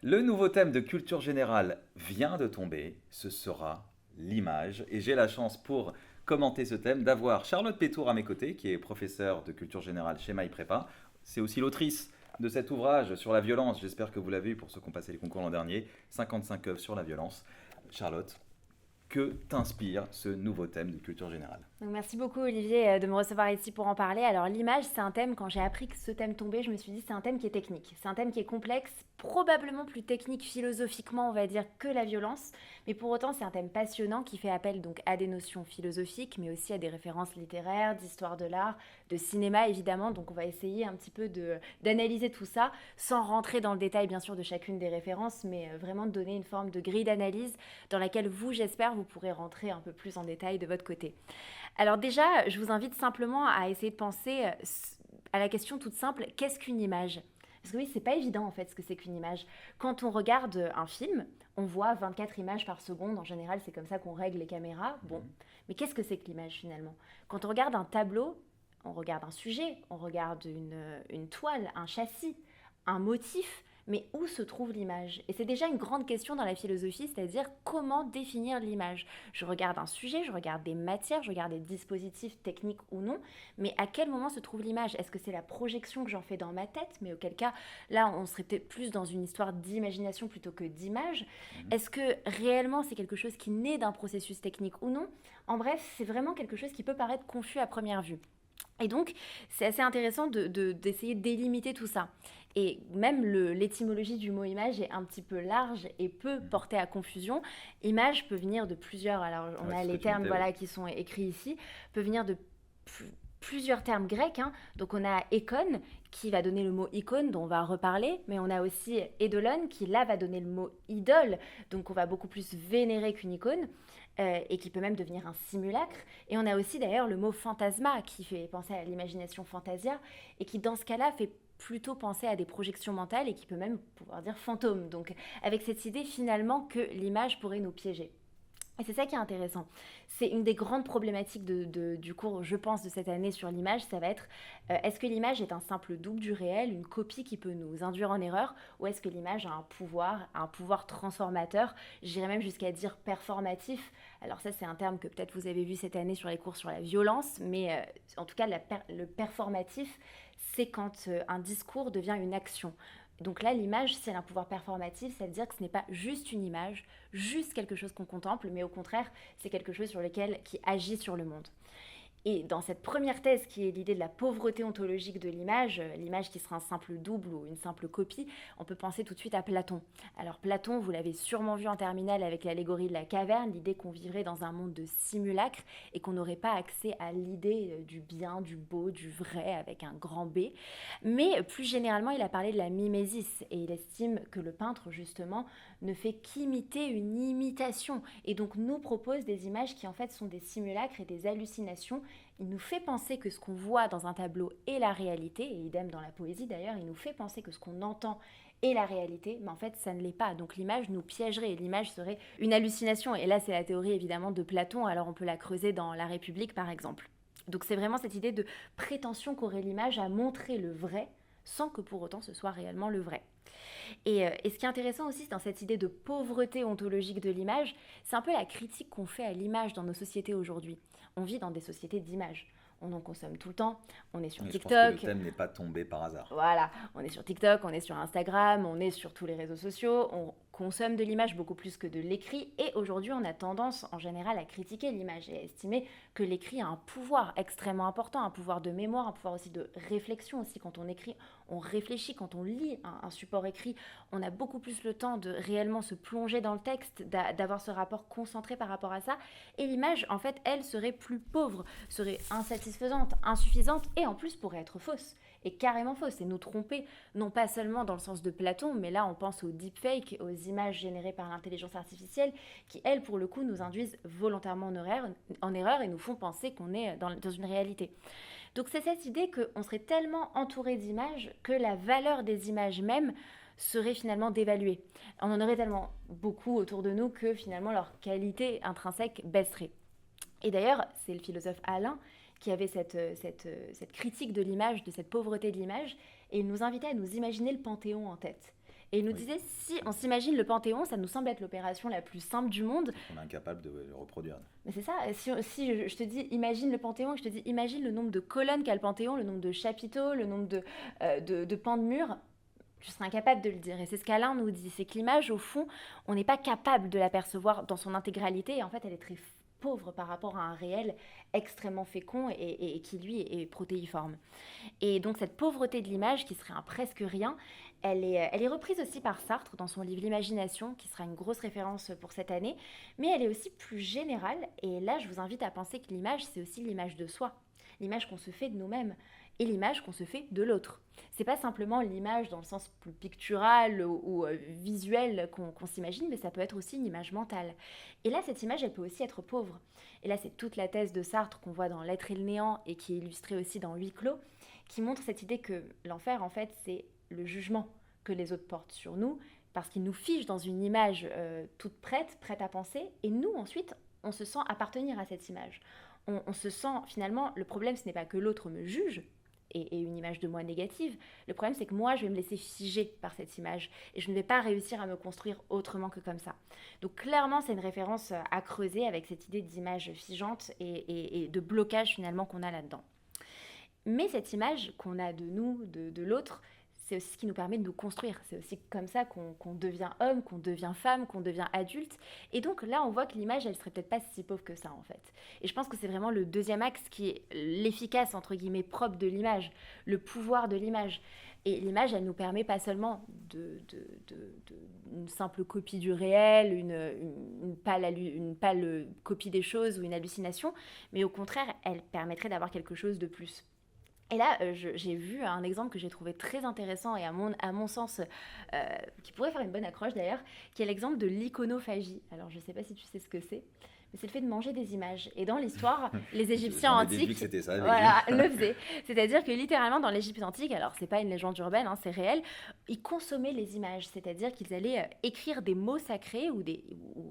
Le nouveau thème de culture générale vient de tomber, ce sera l'image. Et j'ai la chance pour commenter ce thème d'avoir Charlotte Pétour à mes côtés, qui est professeure de culture générale chez MyPrépa. C'est aussi l'autrice de cet ouvrage sur la violence. J'espère que vous l'avez eu pour ceux qui ont passé les concours l'an dernier. 55 œuvres sur la violence. Charlotte, que t'inspire ce nouveau thème de culture générale? Donc, merci beaucoup Olivier de me recevoir ici pour en parler. Alors l'image, c'est un thème, quand j'ai appris que ce thème tombait, je me suis dit c'est un thème qui est technique. C'est un thème qui est complexe, probablement plus technique philosophiquement, on va dire, que la violence. Mais pour autant, c'est un thème passionnant qui fait appel donc à des notions philosophiques, mais aussi à des références littéraires, d'histoire de l'art, de cinéma évidemment. Donc on va essayer un petit peu d'analyser tout ça, sans rentrer dans le détail bien sûr de chacune des références, mais vraiment de donner une forme de grille d'analyse dans laquelle vous, j'espère, vous pourrez rentrer un peu plus en détail de votre côté. Alors déjà, je vous invite simplement à essayer de penser à la question toute simple, qu'est-ce qu'une image? Parce que oui, c'est pas évident en fait ce que c'est qu'une image. Quand on regarde un film, on voit 24 images par seconde, en général c'est comme ça qu'on règle les caméras. Bon, mais qu'est-ce que c'est que l'image finalement? Quand on regarde un tableau, on regarde un sujet, on regarde une toile, un châssis, un motif, mais où se trouve l'image? Et c'est déjà une grande question dans la philosophie, c'est-à-dire comment définir l'image. Je regarde un sujet, je regarde des matières, je regarde des dispositifs techniques ou non, mais à quel moment se trouve l'image? Est-ce que c'est la projection que j'en fais dans ma tête? Mais auquel cas, là, on serait peut-être plus dans une histoire d'imagination plutôt que d'image. Mhm. Est-ce que réellement c'est quelque chose qui naît d'un processus technique ou non? En bref, c'est vraiment quelque chose qui peut paraître confus à première vue. Et donc, c'est assez intéressant d'essayer de délimiter tout ça. Et même l'étymologie du mot image est un petit peu large et peut Mhm. porter à confusion. Image peut venir de plusieurs, alors on Ouais, a c'est ce que les tu termes disais, oui. voilà, qui sont écrits ici, peut venir de plusieurs termes grecs, hein. Donc on a écon qui va donner le mot icône dont on va reparler, mais on a aussi eidolon qui là va donner le mot idole, donc on va beaucoup plus vénérer qu'une icône. Et qui peut même devenir un simulacre. Et on a aussi d'ailleurs le mot fantasma qui fait penser à l'imagination fantasia et qui dans ce cas-là fait plutôt penser à des projections mentales et qui peut même pouvoir dire fantôme. Donc avec cette idée finalement que l'image pourrait nous piéger. Et c'est ça qui est intéressant. C'est une des grandes problématiques du cours, je pense, de cette année sur l'image. Ça va être, est-ce que l'image est un simple double du réel, une copie qui peut nous induire en erreur, ou est-ce que l'image a un pouvoir transformateur, j'irais même jusqu'à dire performatif. Alors ça, c'est un terme que peut-être vous avez vu cette année sur les cours sur la violence, mais en tout cas, le performatif, c'est quand un discours devient une action. Donc là, l'image, si elle a un pouvoir performatif, ça veut dire que ce n'est pas juste une image, juste quelque chose qu'on contemple, mais au contraire, c'est quelque chose sur lequel qui agit sur le monde. Et dans cette première thèse qui est l'idée de la pauvreté ontologique de l'image qui sera un simple double ou une simple copie, on peut penser tout de suite à Platon. Alors Platon, vous l'avez sûrement vu en terminale avec l'allégorie de la caverne, l'idée qu'on vivrait dans un monde de simulacre et qu'on n'aurait pas accès à l'idée du bien, du beau, du vrai avec un grand B. Mais plus généralement, il a parlé de la mimésis et il estime que le peintre, justement, ne fait qu'imiter une imitation et donc nous propose des images qui en fait sont des simulacres et des hallucinations. Il nous fait penser que ce qu'on voit dans un tableau est la réalité, et idem dans la poésie d'ailleurs, il nous fait penser que ce qu'on entend est la réalité, mais en fait ça ne l'est pas. Donc l'image nous piégerait, l'image serait une hallucination. Et là c'est la théorie évidemment de Platon, alors on peut la creuser dans La République par exemple. Donc c'est vraiment cette idée de prétention qu'aurait l'image à montrer le vrai, sans que pour autant ce soit réellement le vrai. Et ce qui est intéressant aussi dans cette idée de pauvreté ontologique de l'image, c'est un peu la critique qu'on fait à l'image dans nos sociétés aujourd'hui. On vit dans des sociétés d'image. On en consomme tout le temps. On est sur Et je pense que le TikTok, thème n'est pas tombé par hasard. voilà, on est sur TikTok, on est sur Instagram, on est sur tous les réseaux sociaux, on consomme de l'image beaucoup plus que de l'écrit et aujourd'hui on a tendance en général à critiquer l'image et à estimer que l'écrit a un pouvoir extrêmement important, un pouvoir de mémoire, un pouvoir aussi de réflexion aussi. Quand on écrit, on réfléchit, quand on lit un support écrit, on a beaucoup plus le temps de réellement se plonger dans le texte, d'avoir ce rapport concentré par rapport à ça et l'image en fait elle serait plus pauvre, serait insatisfaisante, insuffisante et en plus pourrait être fausse est carrément fausse, c'est nous tromper, non pas seulement dans le sens de Platon, mais là on pense aux deepfakes, aux images générées par l'intelligence artificielle, qui elles pour le coup nous induisent volontairement en erreur et nous font penser qu'on est dans une réalité. Donc c'est cette idée qu'on serait tellement entouré d'images que la valeur des images même serait finalement dévaluée. On en aurait tellement beaucoup autour de nous que finalement leur qualité intrinsèque baisserait. Et d'ailleurs, c'est le philosophe Alain qui avait cette critique de l'image, de cette pauvreté de l'image, et il nous invitait à nous imaginer le Panthéon en tête. Et il nous Oui, disait, si on s'imagine le Panthéon, ça nous semble être l'opération la plus simple du monde. on est incapable de le reproduire. Mais c'est ça, si je te dis imagine le Panthéon, et je te dis imagine le nombre de colonnes qu'a le Panthéon, le nombre de chapiteaux, le nombre de pans de murs, je serais incapable de le dire. Et c'est ce qu'Alain nous dit, c'est que l'image, au fond, on n'est pas capable de l'apercevoir dans son intégralité, et en fait, elle est très pauvre par rapport à un réel extrêmement fécond et qui, lui, est protéiforme. Et donc cette pauvreté de l'image, qui serait un presque rien, elle est reprise aussi par Sartre dans son livre L'Imagination, qui sera une grosse référence pour cette année, mais elle est aussi plus générale, et là je vous invite à penser que l'image, c'est aussi l'image de soi, l'image qu'on se fait de nous-mêmes, et l'image qu'on se fait de l'autre. C'est pas simplement l'image dans le sens plus pictural ou visuel qu'on s'imagine, mais ça peut être aussi une image mentale. Et là, cette image, elle peut aussi être pauvre. Et là, c'est toute la thèse de Sartre qu'on voit dans L'être et le néant et qui est illustrée aussi dans Huis clos, qui montre cette idée que l'enfer, en fait, c'est le jugement que les autres portent sur nous, parce qu'ils nous figent dans une image toute prête à penser, et nous, ensuite, on se sent appartenir à cette image. On se sent, finalement, le problème, ce n'est pas que l'autre me juge, et une image de moi négative. Le problème, c'est que moi, je vais me laisser figer par cette image, et je ne vais pas réussir à me construire autrement que comme ça. Donc clairement, c'est une référence à creuser avec cette idée d'image figeante et de blocage, finalement, qu'on a là-dedans. Mais cette image qu'on a de nous, de l'autre, c'est aussi ce qui nous permet de nous construire. C'est aussi comme ça qu'on devient homme, qu'on devient femme, qu'on devient adulte. Et donc là, on voit que l'image, elle serait peut-être pas si pauvre que ça, en fait. Et je pense que c'est vraiment le deuxième axe qui est l'efficace, entre guillemets, propre de l'image, le pouvoir de l'image. Et l'image, elle nous permet pas seulement une simple copie du réel, une pâle copie des choses ou une hallucination, mais au contraire, elle permettrait d'avoir quelque chose de plus. Et là, j'ai vu un exemple que j'ai trouvé très intéressant et à mon sens, qui pourrait faire une bonne accroche d'ailleurs, qui est l'exemple de l'iconophagie. Alors, je ne sais pas si tu sais ce que c'est, mais c'est le fait de manger des images. Et dans l'histoire, les Égyptiens J'en ai déduit que antiques, c'était ça, voilà, effectivement. le faisaient. C'est-à-dire que littéralement, dans l'Égypte antique, alors c'est pas une légende urbaine, hein, c'est réel, ils consommaient les images. C'est-à-dire qu'ils allaient écrire des mots sacrés ou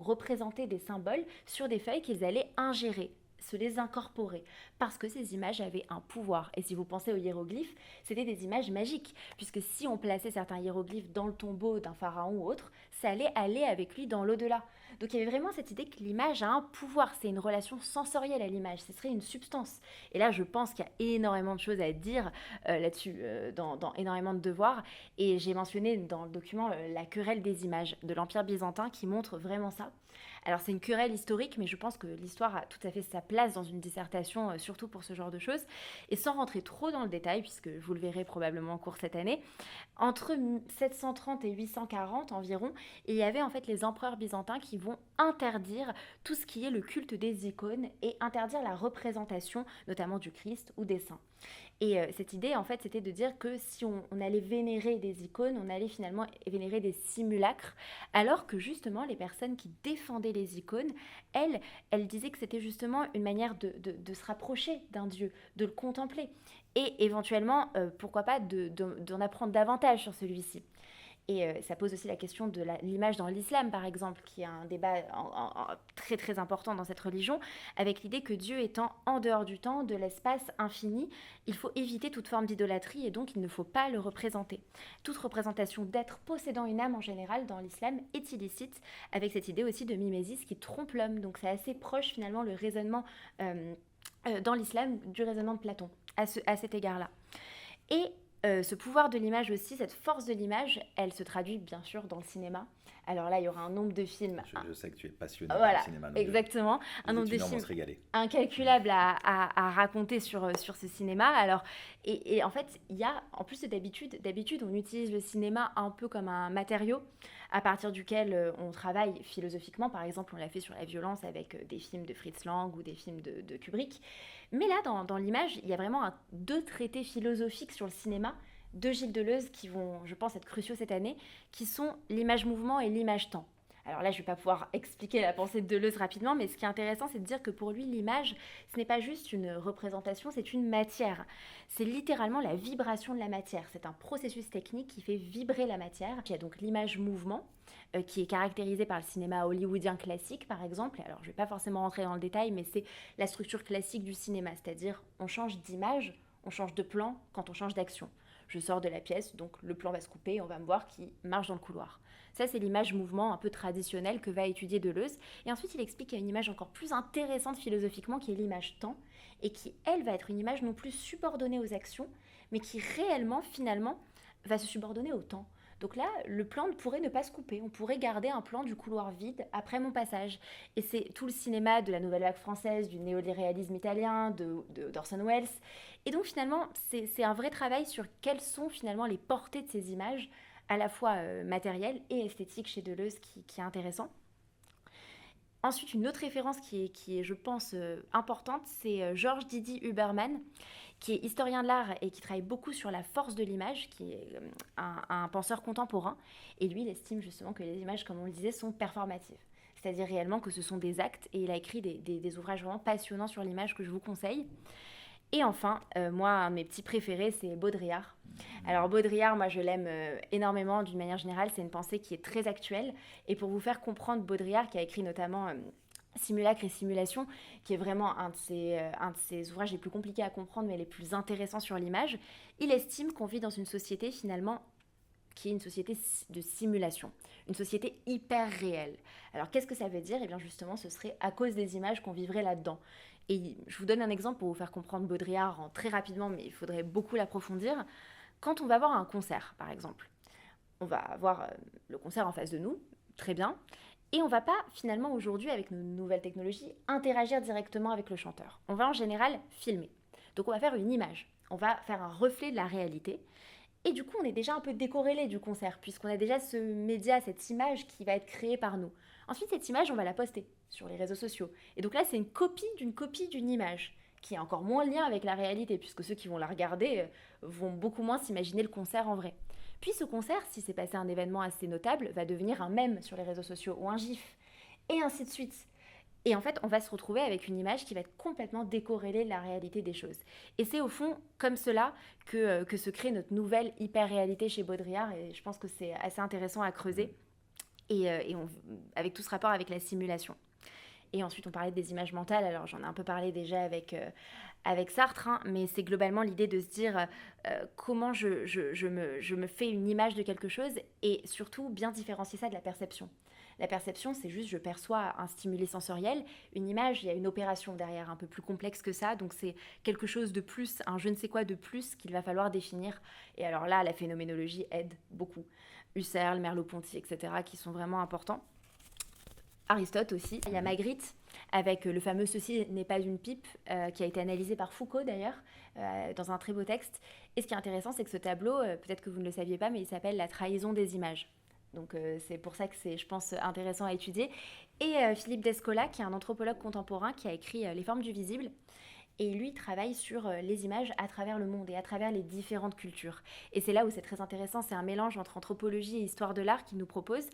représenter des symboles sur des feuilles qu'ils allaient ingérer, se les incorporer, parce que ces images avaient un pouvoir. Et si vous pensez aux hiéroglyphes, c'était des images magiques, puisque si on plaçait certains hiéroglyphes dans le tombeau d'un pharaon ou autre, ça allait aller avec lui dans l'au-delà. Donc il y avait vraiment cette idée que l'image a un pouvoir, c'est une relation sensorielle à l'image, ce serait une substance. Et là, je pense qu'il y a énormément de choses à dire là-dessus, dans énormément de devoirs. Et j'ai mentionné dans le document la querelle des images de l'Empire byzantin qui montre vraiment ça. Alors c'est une querelle historique, mais je pense que l'histoire a tout à fait sa place dans une dissertation, surtout pour ce genre de choses. Et sans rentrer trop dans le détail, puisque vous le verrez probablement en cours cette année, entre 730 et 840 environ, il y avait en fait les empereurs byzantins qui vont interdire tout ce qui est le culte des icônes et interdire la représentation, notamment du Christ ou des saints. Et cette idée, en fait, c'était de dire que si on allait vénérer des icônes, on allait finalement vénérer des simulacres, alors que justement, les personnes qui défendaient les icônes, elles disaient que c'était justement une manière de se rapprocher d'un dieu, de le contempler, et éventuellement, pourquoi pas, d'en apprendre davantage sur celui-ci. Et ça pose aussi la question de l'image dans l'islam, par exemple, qui est un débat très très important dans cette religion, avec l'idée que Dieu étant en dehors du temps, de l'espace infini, il faut éviter toute forme d'idolâtrie et donc il ne faut pas le représenter. Toute représentation d'être possédant une âme en général dans l'islam est illicite, avec cette idée aussi de mimésis qui trompe l'homme. Donc c'est assez proche finalement le raisonnement dans l'islam du raisonnement de Platon à cet égard-là. Et ce pouvoir de l'image aussi, cette force de l'image, elle se traduit bien sûr dans le cinéma. Alors là, il y aura un nombre de films. Je sais que tu es passionné par le Voilà, cinéma. Donc exactement. Un les nombre de étudiants vont films se régaler. incalculable à raconter sur ce cinéma. Alors, et en fait, il y a, en plus d'habitude, on utilise le cinéma un peu comme un matériau à partir duquel on travaille philosophiquement. Par exemple, on l'a fait sur la violence avec des films de Fritz Lang ou des films de Kubrick. Mais là, dans l'image, il y a vraiment deux traités philosophiques sur le cinéma de Gilles Deleuze qui vont, je pense, être cruciaux cette année, qui sont l'image-mouvement et l'image-temps. Alors là, je ne vais pas pouvoir expliquer la pensée de Deleuze rapidement, mais ce qui est intéressant, c'est de dire que pour lui, l'image, ce n'est pas juste une représentation, c'est une matière. C'est littéralement la vibration de la matière. C'est un processus technique qui fait vibrer la matière. Il y a donc l'image-mouvement, qui est caractérisé par le cinéma hollywoodien classique, par exemple. Alors, je ne vais pas forcément rentrer dans le détail, mais c'est la structure classique du cinéma, c'est-à-dire on change d'image, on change de plan quand on change d'action. je sors de la pièce, donc le plan va se couper et on va me voir qui marche dans le couloir. Ça, c'est l'image mouvement un peu traditionnelle que va étudier Deleuze. Et ensuite, il explique qu'il y a une image encore plus intéressante philosophiquement, qui est l'image temps, et qui, elle, va être une image non plus subordonnée aux actions, mais qui réellement, finalement, va se subordonner au temps. Donc là, le plan pourrait ne pas se couper. On pourrait garder un plan du couloir vide après mon passage. Et c'est tout le cinéma de la nouvelle vague française, du néo-réalisme italien, d'Orson Welles. Et donc finalement, c'est un vrai travail sur quelles sont finalement les portées de ces images, à la fois matérielles et esthétiques chez Deleuze, qui est intéressant. Ensuite, une autre référence qui est je pense, importante, c'est Georges Didi Huberman, qui est historien de l'art et qui travaille beaucoup sur la force de l'image, qui est un penseur contemporain. Et lui, il estime justement que les images, comme on le disait, sont performatives. C'est-à-dire réellement que ce sont des actes. Et il a écrit des ouvrages vraiment passionnants sur l'image que je vous conseille. Et enfin, moi, un de mes petits préférés, c'est Baudrillard. Alors Baudrillard, moi je l'aime énormément d'une manière générale, c'est une pensée qui est très actuelle. Et pour vous faire comprendre Baudrillard, qui a écrit notamment Simulacre et Simulation, qui est vraiment un de ses ouvrages les plus compliqués à comprendre, mais les plus intéressants sur l'image, il estime qu'on vit dans une société finalement qui est une société de simulation, une société hyper réelle. Alors qu'est-ce que ça veut dire? Eh bien justement, ce serait à cause des images qu'on vivrait là-dedans. Et je vous donne un exemple pour vous faire comprendre Baudrillard très rapidement, mais il faudrait beaucoup l'approfondir. Quand on va voir un concert, par exemple, on va avoir le concert en face de nous, très bien, et on ne va pas finalement aujourd'hui, avec nos nouvelles technologies, interagir directement avec le chanteur. On va en général filmer. Donc on va faire une image, on va faire un reflet de la réalité, et du coup on est déjà un peu décorrélé du concert, puisqu'on a déjà ce média, cette image qui va être créée par nous. Ensuite, cette image, on va la poster sur les réseaux sociaux. Et donc là, c'est une copie d'une image qui a encore moins lien avec la réalité, puisque ceux qui vont la regarder vont beaucoup moins s'imaginer le concert en vrai. Puis ce concert, si c'est passé un événement assez notable, va devenir un mème sur les réseaux sociaux ou un gif, et ainsi de suite. Et en fait, on va se retrouver avec une image qui va être complètement décorrélée de la réalité des choses. Et c'est au fond comme cela que se crée notre nouvelle hyper-réalité chez Baudrillard, et je pense que c'est assez intéressant à creuser, avec tout ce rapport avec la simulation. Et ensuite, on parlait des images mentales. Alors, j'en ai un peu parlé déjà avec Sartre, hein, mais c'est globalement l'idée de se dire comment je me fais une image de quelque chose et surtout bien différencier ça de la perception. La perception, c'est juste je perçois un stimuli sensoriel. Une image, il y a une opération derrière un peu plus complexe que ça. Donc, c'est quelque chose de plus, un je ne sais quoi de plus qu'il va falloir définir. Et alors là, la phénoménologie aide beaucoup. Husserl, Merleau-Ponty, etc., qui sont vraiment importants. Aristote aussi. Il y a Magritte, avec le fameux «Ceci n'est pas une pipe», qui a été analysé par Foucault d'ailleurs, dans un très beau texte. Et ce qui est intéressant, c'est que ce tableau, peut-être que vous ne le saviez pas, mais il s'appelle «La trahison des images». Donc c'est pour ça que c'est, je pense, intéressant à étudier. Et Philippe Descola, qui est un anthropologue contemporain, qui a écrit Les formes du visible. Et lui travaille sur les images à travers le monde et à travers les différentes cultures. Et c'est là où c'est très intéressant, c'est un mélange entre anthropologie et histoire de l'art qu'il nous propose.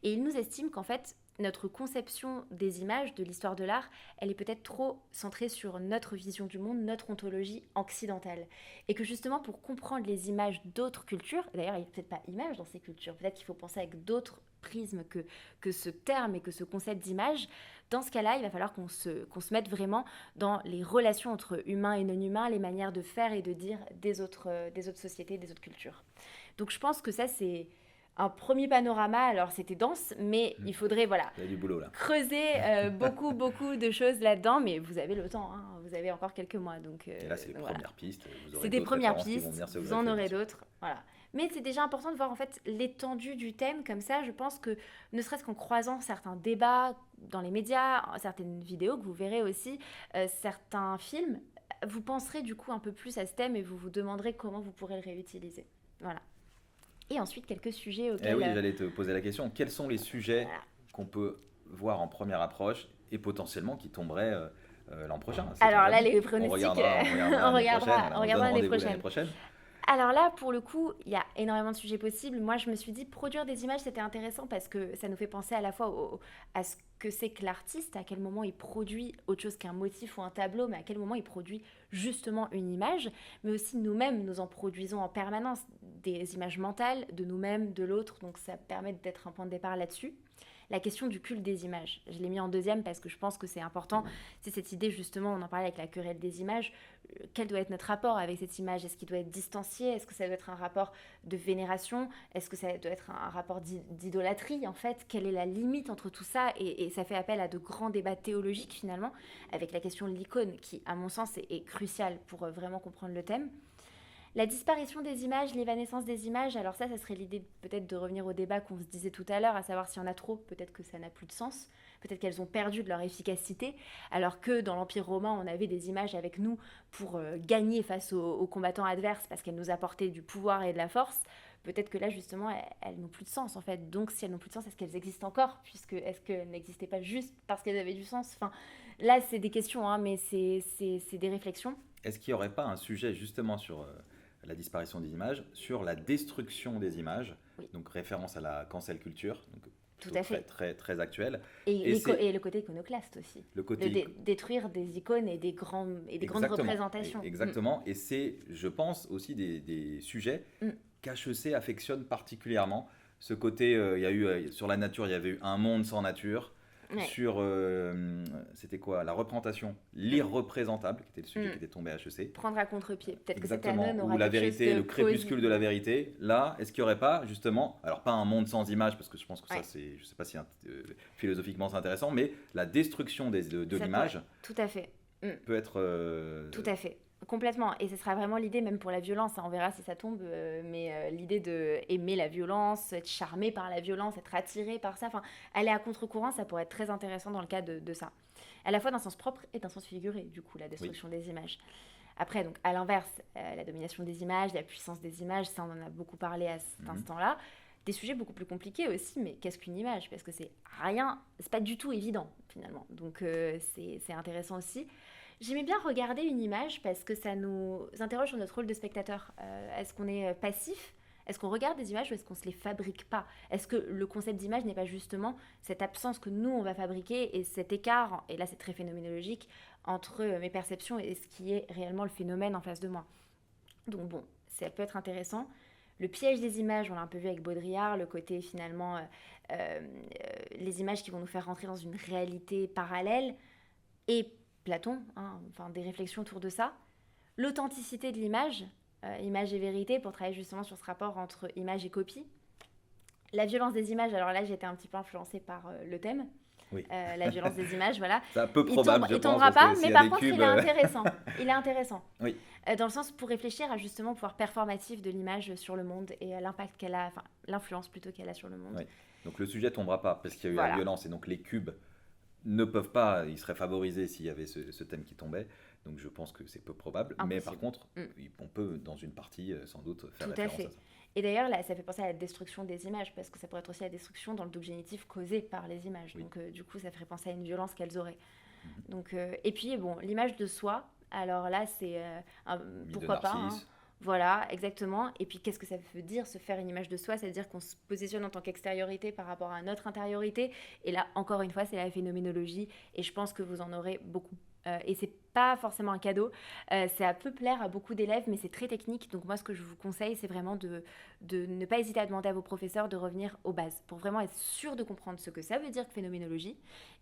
Et il nous estime qu'en fait, notre conception des images, de l'histoire de l'art, elle est peut-être trop centrée sur notre vision du monde, notre ontologie occidentale. Et que justement, pour comprendre les images d'autres cultures, d'ailleurs, il n'y a peut-être pas images dans ces cultures, peut-être qu'il faut penser avec d'autres prismes que ce terme et que ce concept d'image. Dans ce cas-là, il va falloir qu'on se mette vraiment dans les relations entre humains et non-humains, les manières de faire et de dire des autres sociétés, des autres cultures. Donc je pense que ça, c'est un premier panorama. Alors c'était dense, mais il faudrait Il y a du boulot là. creuser beaucoup de choses là-dedans, mais vous avez le temps, hein, vous avez encore quelques mois. Donc, et là, c'est les voilà. premières pistes. C'est des premières pistes, vous en aurez d'autres. Voilà. Mais c'est déjà important de voir en fait l'étendue du thème comme ça. Je pense que ne serait-ce qu'en croisant certains débats dans les médias, certaines vidéos que vous verrez aussi, certains films, vous penserez du coup un peu plus à ce thème et vous vous demanderez comment vous pourrez le réutiliser. Voilà. Et ensuite, quelques sujets auxquels... oui, j'allais te poser la question. Quels sont les sujets qu'on peut voir en première approche et potentiellement qui tomberaient l'an prochain? Alors là, les pronostics, on regardera l'année prochaine. Alors là, pour le coup, il y a énormément de sujets possibles. Moi, je me suis dit, produire des images, c'était intéressant parce que ça nous fait penser à la fois à ce que c'est que l'artiste, à quel moment il produit autre chose qu'un motif ou un tableau, mais à quel moment il produit justement une image, mais aussi nous-mêmes, nous en produisons en permanence des images mentales de nous-mêmes, de l'autre, donc ça permet d'être un point de départ là-dessus. la question du culte des images. Je l'ai mis en deuxième parce que je pense que c'est important. C'est cette idée, justement, on en parlait avec la querelle des images. Quel doit être notre rapport avec cette image? Est-ce qu'il doit être distancié? Est-ce que ça doit être un rapport de vénération? Est-ce que ça doit être un rapport d'idolâtrie, en fait? Quelle est la limite entre tout ça? Et ça fait appel à de grands débats théologiques, finalement, avec la question de l'icône, qui, à mon sens, est cruciale pour vraiment comprendre le thème. La disparition des images, l'évanescence des images, alors ça serait l'idée peut-être de revenir au débat qu'on se disait tout à l'heure, à savoir s'il y en a trop, peut-être que ça n'a plus de sens, peut-être qu'elles ont perdu de leur efficacité, alors que dans l'Empire romain, on avait des images avec nous pour gagner face aux combattants adverses, parce qu'elles nous apportaient du pouvoir et de la force. Peut-être que là, justement, elles n'ont plus de sens, en fait. Donc, si elles n'ont plus de sens, est-ce qu'elles existent encore? Puisque, est-ce qu'elles n'existaient pas juste parce qu'elles avaient du sens? Enfin, là, c'est des questions, hein, mais c'est des réflexions. Est-ce qu'il n'y aurait pas un sujet justement sur la disparition des images, sur la destruction des images, Oui. donc référence à la cancel culture, donc Tout plutôt à fait. très actuelle. Et le côté iconoclaste aussi. Le côté Détruire des icônes et des grandes représentations. Exactement. Et c'est, je pense, aussi des sujets qu'HEC affectionne particulièrement. Ce côté, il y a eu, sur la nature, il y avait eu un monde sans nature. Ouais. Sur, c'était quoi? La représentation, l'irreprésentable, qui était le sujet qui était tombé à HEC. Prendre à contre-pied. Peut-être que cette Exactement, année aura ou la quelque vérité, chose de le crépuscule positif. de la vérité. Là, est-ce qu'il n'y aurait pas, justement, alors pas un monde sans images, parce que je pense que ça, Ouais. c'est, je sais pas si philosophiquement c'est intéressant, mais la destruction de Ça l'image Tout à fait. peut être... Tout à fait. Complètement. Et ce sera vraiment l'idée, même pour la violence, hein, on verra si ça tombe, mais l'idée de aimer la violence, être charmé par la violence, être attiré par ça, enfin, aller à contre-courant, ça pourrait être très intéressant dans le cas de ça. À la fois d'un sens propre et d'un sens figuré, du coup, la destruction des images. Après, donc, à l'inverse, la domination des images, la puissance des images, ça, on en a beaucoup parlé à cet instant-là. Des sujets beaucoup plus compliqués aussi, mais qu'est-ce qu'une image? Parce que c'est pas du tout évident, finalement. Donc, c'est intéressant aussi. J'aimais bien regarder une image parce que ça nous interroge sur notre rôle de spectateur. Est-ce qu'on est passif? Est-ce qu'on regarde des images ou est-ce qu'on ne se les fabrique pas? Est-ce que le concept d'image n'est pas justement cette absence que nous, on va fabriquer et cet écart, et là c'est très phénoménologique, entre mes perceptions et ce qui est réellement le phénomène en face de moi? Donc bon, ça peut être intéressant. Le piège des images, on l'a un peu vu avec Baudrillard, le côté finalement, les images qui vont nous faire rentrer dans une réalité parallèle, et Platon, hein, enfin des réflexions autour de ça. L'authenticité de l'image, image et vérité, pour travailler justement sur ce rapport entre image et copie. La violence des images, alors là j'ai été un petit peu influencée par le thème. Oui. La violence des images, voilà. C'est un peu probable, je Il pense, tombera parce pas, que mais s'il y a par des contre cubes, il est intéressant. Il est intéressant. Oui. Dans le sens pour réfléchir à justement le pouvoir performatif de l'image sur le monde et à l'impact qu'elle a, enfin l'influence plutôt qu'elle a sur le monde. Oui. Donc le sujet tombera pas parce qu'il y a eu Voilà. la violence et donc les cubes ne peuvent pas, ils seraient favorisés s'il y avait ce thème qui tombait. Donc je pense que c'est peu probable. Impossible. Mais par contre, on peut dans une partie sans doute faire Tout à référence fait. à ça. Et d'ailleurs, là, ça fait penser à la destruction des images, parce que ça pourrait être aussi la destruction dans le double génitif causé par les images. Oui. Donc, du coup, ça ferait penser à une violence qu'elles auraient. Donc, et puis, bon, l'image de soi, alors là, c'est pourquoi pas. Hein. Voilà, exactement. Et puis, qu'est-ce que ça veut dire, se faire une image de soi? C'est-à-dire qu'on se positionne en tant qu'extériorité par rapport à notre intériorité. Et là, encore une fois, c'est la phénoménologie. Et je pense que vous en aurez beaucoup. Et c'est pas forcément un cadeau. Ça peut plaire à beaucoup d'élèves, mais c'est très technique. Donc moi, ce que je vous conseille, c'est vraiment de ne pas hésiter à demander à vos professeurs de revenir aux bases pour vraiment être sûr de comprendre ce que ça veut dire que phénoménologie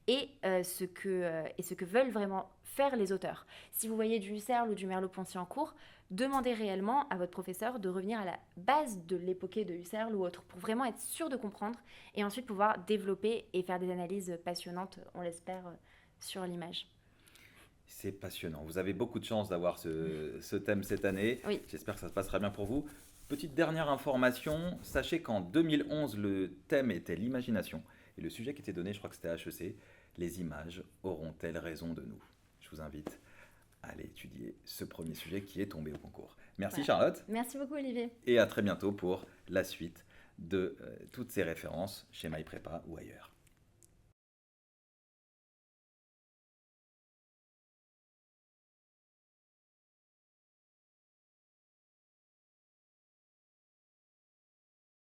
et ce que veulent vraiment faire les auteurs. Si vous voyez du Husserl ou du Merleau-Ponty en cours, demandez réellement à votre professeur de revenir à la base de l'époquée de Husserl ou autre pour vraiment être sûr de comprendre et ensuite pouvoir développer et faire des analyses passionnantes, on l'espère, sur l'image. C'est passionnant. Vous avez beaucoup de chance d'avoir ce thème cette année. Oui. J'espère que ça se passera bien pour vous. Petite dernière information, sachez qu'en 2011, le thème était l'imagination. Et le sujet qui était donné, je crois que c'était à HEC, les images auront-elles raison de nous? Je vous invite à aller étudier ce premier sujet qui est tombé au concours. Merci Charlotte. Merci beaucoup Olivier. Et à très bientôt pour la suite de toutes ces références chez MyPrépa ou ailleurs.